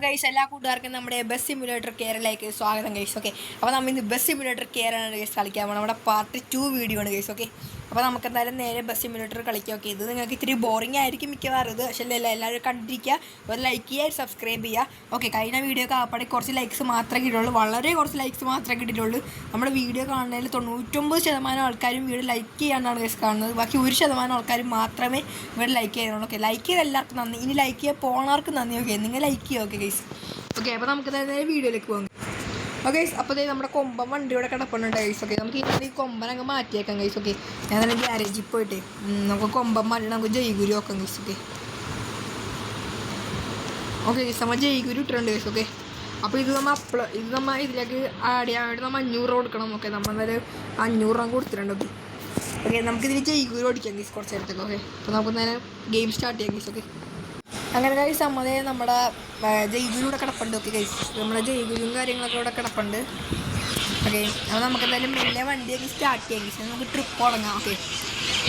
Guys എല്ലാ കൂട്ടുകാർക്കും നമ്മുടെ ബസ് സിമുലേറ്റർ കേരളയിലേക്ക് സ്വാഗതം ഗൈസ്. ഓക്കെ, അപ്പോൾ നമ്മൾ ഇന്ന് ബസ് സിമുലേറ്റർ കേരളാണ് ഗൈസ് കളിക്കാൻ പോകുന്നത്. നമ്മുടെ പാർട്ട് 2 വീഡിയോ ആണ് ഗൈസ്. ഓക്കെ, അപ്പോൾ നമുക്ക് എന്തായാലും നേരെ ബസ് സിമുലേറ്റർ കളിക്കാം. ഓക്കെ, ഇത് നിങ്ങൾക്ക് ഇത്തിരി ബോറിംഗ് ആയിരിക്കും മിക്കവാറും, ഇത് പക്ഷേ എല്ലാവരും കണ്ടിരിക്കുക, ഒരു ലൈക്ക് ചെയ്യുക, സബ്സ്ക്രൈബ് ചെയ്യുക. ഓക്കെ, കഴിഞ്ഞ വീഡിയോ ആപ്പാടെ കുറച്ച് ലൈക്സ് മാത്രമേ കിട്ടുള്ളൂ, വളരെ കുറച്ച് ലൈക്സ് മാത്രമേ കിട്ടിയിട്ടുള്ളൂ. നമ്മുടെ വീഡിയോ കാണുന്നതിൽ 99% ആൾക്കാരും വീഡിയോ ലൈക്ക് ചെയ്യാനാണ് ഗൈസ് കാണുന്നത്, ബാക്കി 1% ആൾക്കാരും മാത്രമേ ഇവിടെ ലൈക്ക് ചെയ്യുന്നുള്ളൂ. ഓക്കെ, ലൈക്ക് ചെയ്ത് എല്ലാവർക്കും നന്ദി, ഇനി ലൈക്ക് ചെയ്യാൻ പോണവർക്ക് നന്ദി. ഓക്കെ, നിങ്ങൾ ലൈക്ക് ചെയ്യുക. ഓക്കെ ഗൈസ്, ഓക്കെ, അപ്പോൾ നമുക്ക് നേരെ വീഡിയോയിലേക്ക് പോകാം. ഓക്കെ ഗൈസ്, അപ്പോൾ നമ്മുടെ കൊമ്പൻ വണ്ടിയുടെ കിടപ്പുണ്ട് ഗൈസ്. ഓക്കെ, നമുക്ക് ഈ കൊമ്പൻ അങ്ങ് മാറ്റിയേക്കാം ഗൈസ്. ഓക്കെ, ഞാൻ തന്നെ ഗ്യാരേജിൽ പോയിട്ട് നമുക്ക് കൊമ്പൻ മാറ്റി നമുക്ക് ജയ്ഗുരു നോക്കാം ഗൈസ്. ഓക്കെ ഓക്കെ ഗൈസ്, നമ്മൾ ജയ്ഗുരു ഇട്ടിട്ടുണ്ട് ഗൈസ്. ഓക്കെ, അപ്പോൾ ഇത് നമ്മൾ ഇതിലേക്ക് ആഡ് ചെയ്യാൻ വേണ്ടി നമ്മൾ 500 കൊടുക്കണം. ഓക്കെ, നമ്മൾ എന്തായാലും 500 കൊടുത്തിട്ടുണ്ട്. ഓക്കെ ഓക്കെ, നമുക്കിതിൽ ജയ്ഗുരു ഓടിക്കാം ഗൈസ് കുറച്ച് നേരത്തേക്ക്. ഓക്കെ, അപ്പോൾ നമുക്ക് നേരെ ഗെയിം സ്റ്റാർട്ട് ചെയ്യാം ഗൈസ്. ഓക്കെ, അങ്ങനെ ഗൈസ് നമ്മുടെ ജയ്ഗുരു ഇവിടെ കിടപ്പുണ്ട്. ഓക്കെ ഗൈസ്, നമ്മുടെ ജയ്ഗുരും കാര്യങ്ങളൊക്കെ ഇവിടെ കിടപ്പുണ്ട്. ഓക്കെ, അപ്പോൾ നമുക്ക് എന്തായാലും മെല്ലെ വണ്ടിയൊക്കെ സ്റ്റാർട്ട് ചെയ്യാം ഗൈസ്, നമുക്ക് ട്രിപ്പ് തുടങ്ങാം. ഓക്കെ,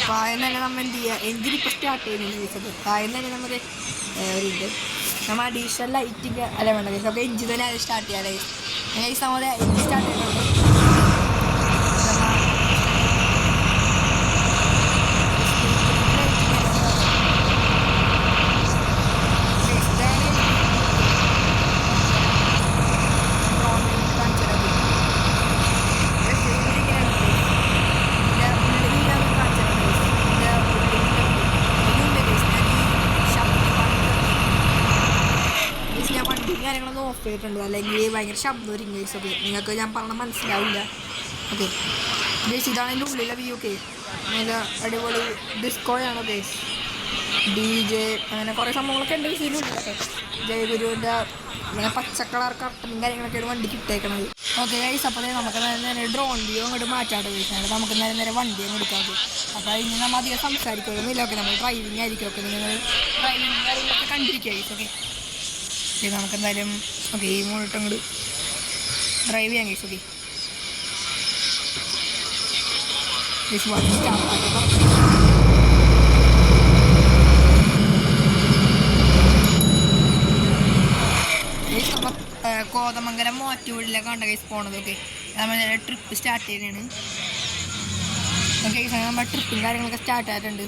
അപ്പോൾ ആദ്യം തന്നെ നമ്മൾ എന്ത് ചെയ്യുക, എഞ്ചിൻ ഇപ്പോൾ സ്റ്റാർട്ട് ചെയ്യുന്നുണ്ട് ഗൈസ്. ഓക്കെ, ആദ്യം തന്നെ നമുക്ക് ഒരു ഇത് നമ്മൾ അഡീഷണൽ ലൈറ്റിൻ്റെ അല്ല വേണ്ട ഗൈസ്. ഓക്കെ, എഞ്ചിൻ തന്നെ അത് സ്റ്റാർട്ട് ചെയ്യാം ഗൈസ്. ഗൈസ് നമ്മുടെ എഞ്ചിൻ സ്റ്റാർട്ട് ചെയ്യുന്നുണ്ട്. കാര്യങ്ങളൊന്നും ഓഫ് ചെയ്തിട്ടുണ്ട്, അല്ലെങ്കിൽ ഭയങ്കര ശബ്ദം വരും ഗൈസ്. ഓക്കെ, നിങ്ങൾക്ക് ഞാൻ പറഞ്ഞാൽ മനസ്സിലാവില്ല. ഓക്കെ ഗൈസ്, ഇതാണ് എൻ്റെ ഉള്ളിലെ വ്യൂ. ഓക്കെ, നല്ല അടിപൊളി ഡിസ്കോയാണ് ഗൈസ്, DJ അങ്ങനെ കുറേ സംഭവങ്ങളൊക്കെ ഉണ്ട് ഇതിനുള്ളിലൊക്കെ. ജയഗുരുവിൻ്റെ അങ്ങനെ പച്ച കളർ കർട്ടനും കാര്യങ്ങളൊക്കെയാണ് വണ്ടിക്ക് ഇട്ടേക്കണത്. ഓക്കെ ഗൈസ്, അപ്പോൾ നമുക്ക് നേരെ ഡ്രോൺ വ്യൂ അങ്ങോട്ട് മാറ്റാണ്ട് ഗൈസ്. നമുക്ക് നേരെ വണ്ടി അങ്ങ് എടുക്കാം. ഓക്കെ, അപ്പോൾ ഇനി നമ്മൾ അധികം സംസാരിക്കുന്നില്ല. ഓക്കെ, നമ്മൾ ഡ്രൈവിംഗ് ആയിരിക്കും. ഓക്കെ, നിങ്ങൾ ഡ്രൈവിംഗ് കാര്യങ്ങളൊക്കെ കണ്ടിരിക്കുക ഗൈസ്. ഓക്കെ, നമുക്ക് എന്തായാലും ഓക്കെ ഈ മോളിട്ട് അങ്ങോട്ട് ഡ്രൈവ് ചെയ്യാൻ ഗൈസ്. ഓക്കെ ഗൈസ്, വണ്ടി സ്റ്റാർട്ട് കോതമംഗലം മോറ്റൂരിലേക്ക് കണ്ട ഗൈസ് പോണത്. ഓക്കെ, നമ്മൾ ട്രിപ്പ് സ്റ്റാർട്ട് ചെയ്യുന്നതാണ്. ഓക്കെ, നമ്മുടെ ട്രിപ്പും കാര്യങ്ങളൊക്കെ സ്റ്റാർട്ട് ആയിട്ടുണ്ട്.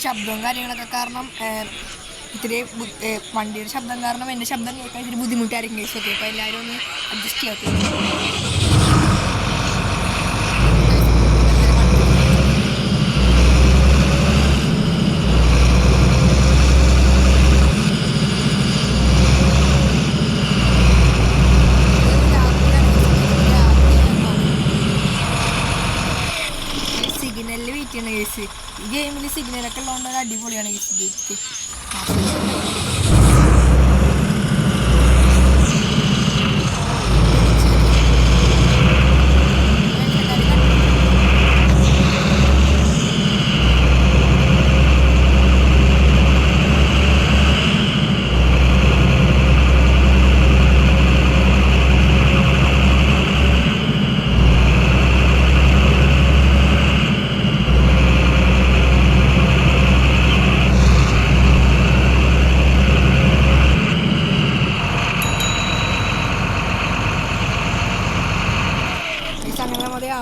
ശബ്ദവും കാര്യങ്ങളൊക്കെ കാരണം ഇത്തിരി വണ്ടിയുടെ ശബ്ദം കാരണം എൻ്റെ ശബ്ദം കേൾക്കാൻ ഇത്തിരി ബുദ്ധിമുട്ടായിരിക്കും ഗൈസ്. ഓക്കെ, അപ്പോൾ എല്ലാവരും ഒന്ന് അഡ്ജസ്റ്റ് ചെയ്യാം. സിഗ്നലിൽ വെയിറ്റ് ചെയ്യണം ഗൈസ്. ഈ ഗെയിമിൽ സിഗ്നലൊക്കെ ഉള്ളതുകൊണ്ട് അടിപൊളിയാണ് ഗൈസ്. ഗെയിം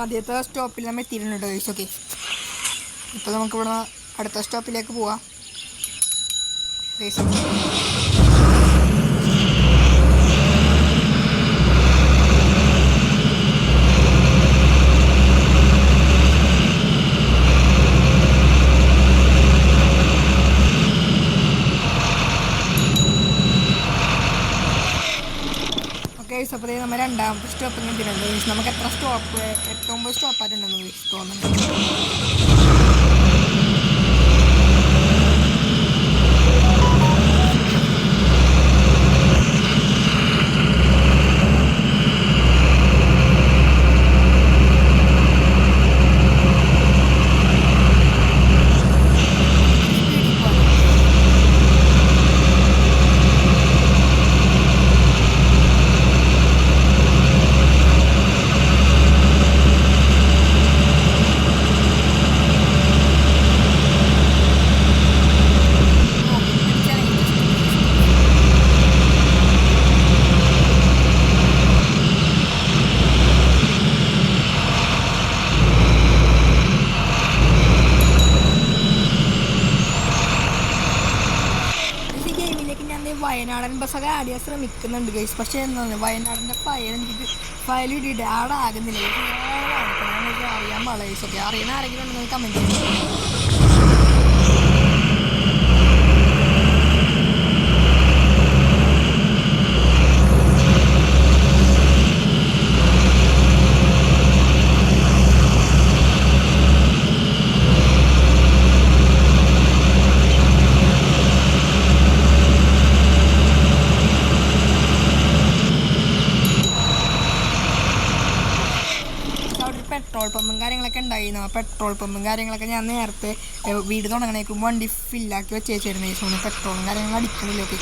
ആദ്യത്തെ സ്റ്റോപ്പിൽ നമ്മൾ എത്തിയിട്ടുണ്ട് ഗൈസ്. ഓക്കെ, ഇപ്പോൾ നമുക്കിവിടെ അടുത്ത സ്റ്റോപ്പിലേക്ക് പോവാം ഗൈസ്. ഗൈസ്, അപ്പോൾ നമ്മൾ രണ്ടാമത്തെ സ്റ്റോപ്പിൽ എത്തിയിട്ടുണ്ട് ഗൈസ്. നമുക്ക് എത്ര സ്റ്റോപ്പ് 8-9 സ്റ്റോപ്പായിട്ടുണ്ടെന്ന് ഗൈസ് തോന്നുന്നു. നമ്പേഴ്സൊക്കെ ആഡ് ചെയ്യാൻ ശ്രമിക്കുന്നുണ്ട് ഗൈസ്. പക്ഷേ എന്താണ് വയനാടിൻ്റെ ഫയൽ എനിക്ക് ഫയൽ ഇട്ടിട്ട് ആഡ് ആകുന്നില്ല. അറിയാൻ പാടില്ല ഗൈസ്. ഓക്കെ, അറിയണ ആരെങ്കിലും ഉണ്ടെങ്കിൽ കമൻറ്റ് ചെയ്യും. പെട്രോൾ പമ്പും കാര്യങ്ങളൊക്കെ ഉണ്ടായിരുന്നു. ആ പെട്രോൾ പമ്പും കാര്യങ്ങളൊക്കെ ഞാൻ നേരത്തെ വീട് തുടങ്ങണേക്കും വണ്ടി ഫില്ലാക്കി വെച്ചേച്ചിരുന്നു. ഈ സമയം പെട്രോളും കാര്യങ്ങളും അടിക്കണില്ലൊക്കെ.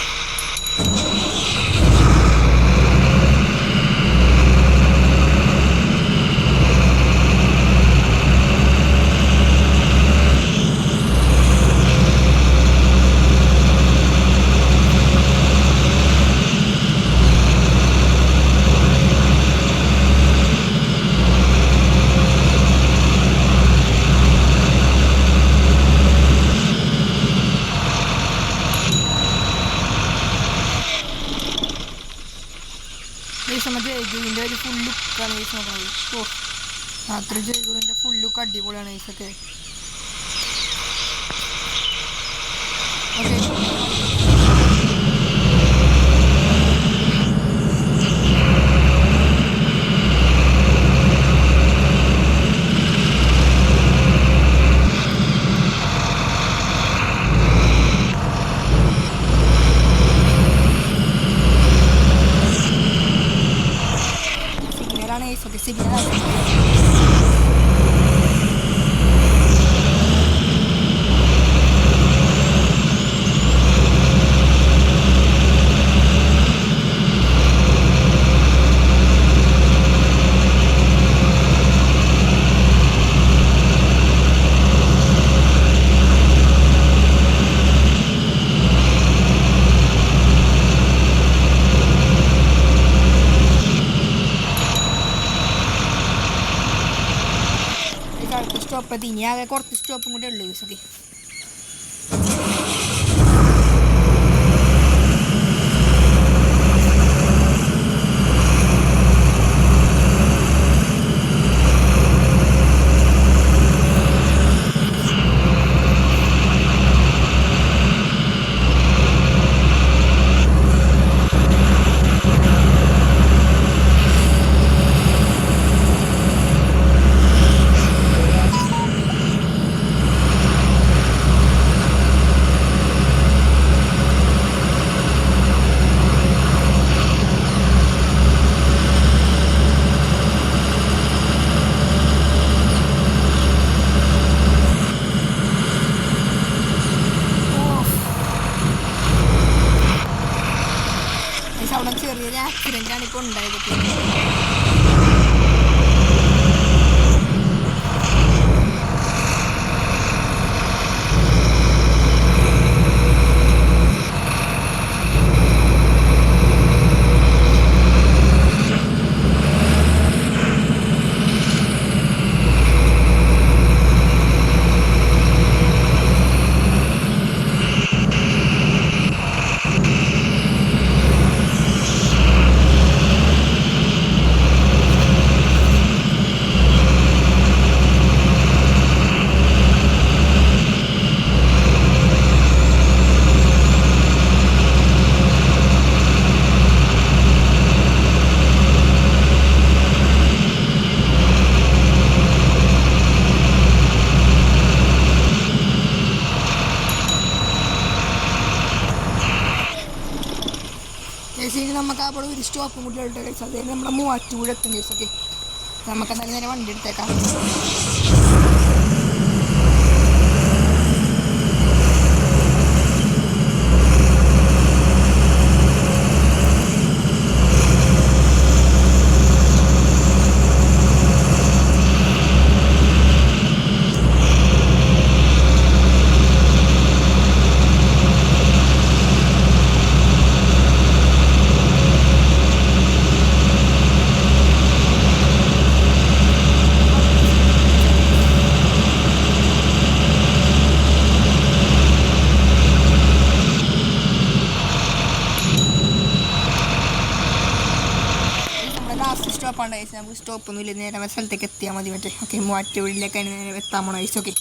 ജയ്ഗുവിൻ്റെ ഒരു ഫുൾ ലുക്കാണ് ഗൈസ് നോക്കുന്നത്. ഓ, രാത്രി ജയ്ഗുവിൻ്റെ ഫുൾ ലുക്ക് അടിപൊളിയാണ് ഗൈസൊക്കെ. Okay, okay, signal. സ്റ്റോപ്പ് എത്തി. ഇനി ആകെ കുറച്ച് സ്റ്റോപ്പും കൂടെ ഉള്ളൂ. ഓക്കെ, അവിടെ ചെറിയൊരു ആക്സിഡൻ്റാണ് ഇപ്പോൾ ഉണ്ടായത്. കേസ് നമുക്ക് അവിടെ ഒരു സ്റ്റോപ്പും കൂടി ഉള്ള കേസ്. അതായത് നമ്മുടെ മൂവാറ്റുപുഴ എത്തും കേസ്. ഓക്കെ, നമുക്ക് എന്തായാലും നേരെ വണ്ടി എടുത്തേക്കാം. സ്റ്റോപ്പൊന്നും ഇല്ല, നേരെ സ്ഥലത്തേക്ക് എത്തിയാൽ മതി. മറ്റേ ഓക്കെ മൂവാറ്റുപുഴയിലേക്ക് നേരെ എത്താൻ പോണ ഗൈസ്. ഓക്കെ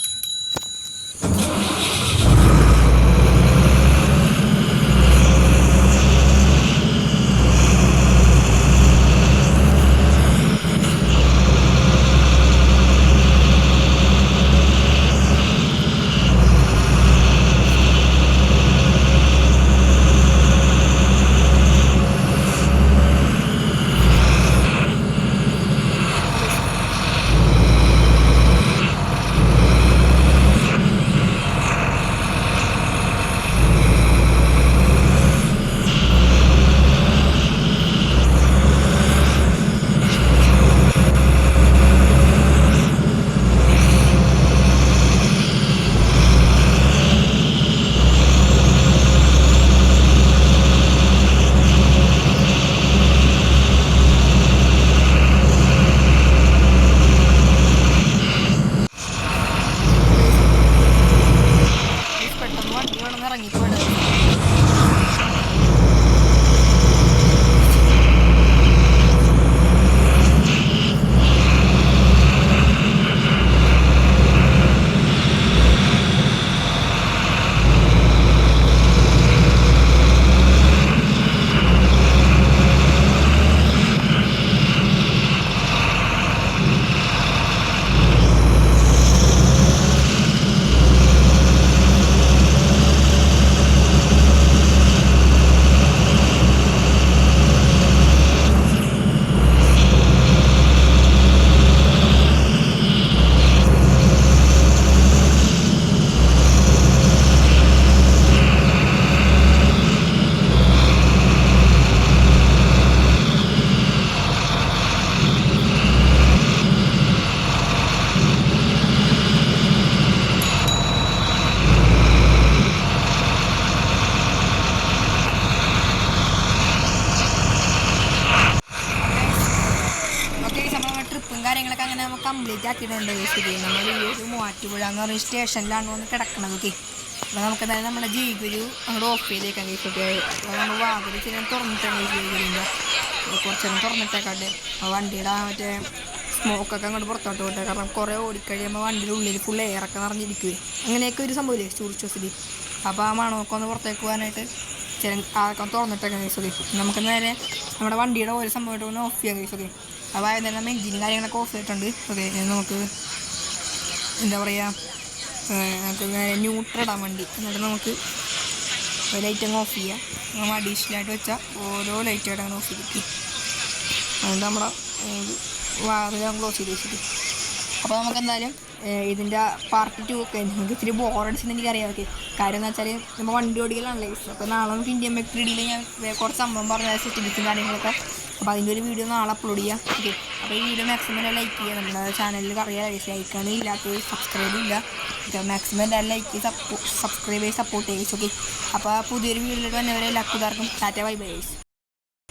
ഇറങ്ങിപ്പോയിട്ട് കാര്യങ്ങളൊക്കെ അങ്ങനെ നമുക്ക് കംപ്ലീറ്റ് ആക്കിയിട്ടുണ്ട്. ശരി, നമ്മൾ ഈ ഒരു മൂവാറ്റുപുഴ എന്ന് പറയുന്ന സ്റ്റേഷനിലാണ് വന്ന് കിടക്കണത്. ഓക്കെ അപ്പോൾ നമുക്ക് എന്തായാലും നമ്മുടെ ജീവരു അങ്ങോട്ട് ഓഫ് ചെയ്തേക്കാൻ കഴിച്ചൊക്കെ നമ്മൾ വാതിൽ ചില തുറന്നിട്ടാണ് ജീവരിൻ്റെ കുറച്ച് നേരം തുറന്നിട്ടേക്കാട്ടെ വണ്ടിയുടെ മറ്റേ സ്മോക്കൊക്കെ അങ്ങോട്ട് പുറത്തോട്ട് പോട്ടെ. കാരണം കുറേ ഓടിക്കഴിയുമ്പോൾ വണ്ടിയുടെ ഉള്ളിൽ ഫുൾ എയറൊക്കെ നിറഞ്ഞിരിക്കുകയും അങ്ങനെയൊക്കെ ഒരു സംഭവമില്ലേ ടൂറിസ്റ്റ്. അപ്പോൾ ആ മണമൊക്കെ ഒന്ന് പുറത്തേക്ക് പോകാനായിട്ട് ചില അതൊക്കെ തുറന്നിട്ടേക്കാൻ കഴിച്ചത്. നമുക്ക് നേരെ നമ്മുടെ വണ്ടിയുടെ ഓരോ സംഭവമായിട്ട് ഒന്ന് ഓഫ് ചെയ്യാൻ കഴിച്ചത്. അപ്പോൾ ആദ്യം നമ്മൾ എഞ്ചിനും കാര്യങ്ങളൊക്കെ ഓഫ് ചെയ്തിട്ടുണ്ട്. ഓക്കെ നമുക്ക് എന്താ പറയുക, നമുക്ക് ന്യൂട്രൽ ഇടാൻ വേണ്ടി എന്നിട്ട് നമുക്ക് ലൈറ്റ് അങ്ങ് ഓഫ് ചെയ്യാം. നമ്മൾ അഡീഷണലായിട്ട് വെച്ചാൽ ഓരോ ലൈറ്റായിട്ട് അങ്ങനെ ഓഫ് ചെയ്തിട്ട് അതുകൊണ്ട് നമ്മുടെ വാതിൽ ക്ലോസ് ചെയ്ത് വെച്ചിട്ട്. അപ്പോൾ നമുക്ക് എന്തായാലും ഇതിൻ്റെ പാർട്ട് 2 ഒക്കെ നമുക്ക് ഇത്തിരി ബോറടിച്ചെന്ന് എനിക്കറിയാം. ഓക്കെ കാര്യം എന്ന് വെച്ചാൽ നമ്മൾ വണ്ടി ഓടിക്കലാണല്ലോ. അപ്പോൾ നാളെ നമുക്ക് ഇന്ത്യൻ മെക് 3Dയിൽ ഞാൻ കുറച്ച് സംഭവം പറഞ്ഞ സെറ്റിങ്സും കാര്യങ്ങളൊക്കെ. അപ്പോൾ അതിൻ്റെ ഒരു വീഡിയോ നാളെ അപ്ലോഡ് ചെയ്യാം. ഓക്കെ അപ്പോൾ ഈ വീഡിയോ മാക്സിമം ലൈക്ക് ചെയ്യുക. നമ്മുടെ ചാനലിൽ അറിയാം ലൈക്കാണ് ഇല്ലാത്തത്, സബ്സ്ക്രൈബ് ഇല്ല. മാക്സിമം എന്തായാലും ലൈക്ക് സബ്സ്ക്രൈബ് ചെയ്ത് സപ്പോർട്ട് ചെയ്യും. ഓക്കെ അപ്പോൾ പുതിയൊരു വീഡിയോയിലോട്ട് വന്നവരെ എല്ലാ കൂട്ടുകാർക്കും ടാറ്റ ബൈ ബൈ.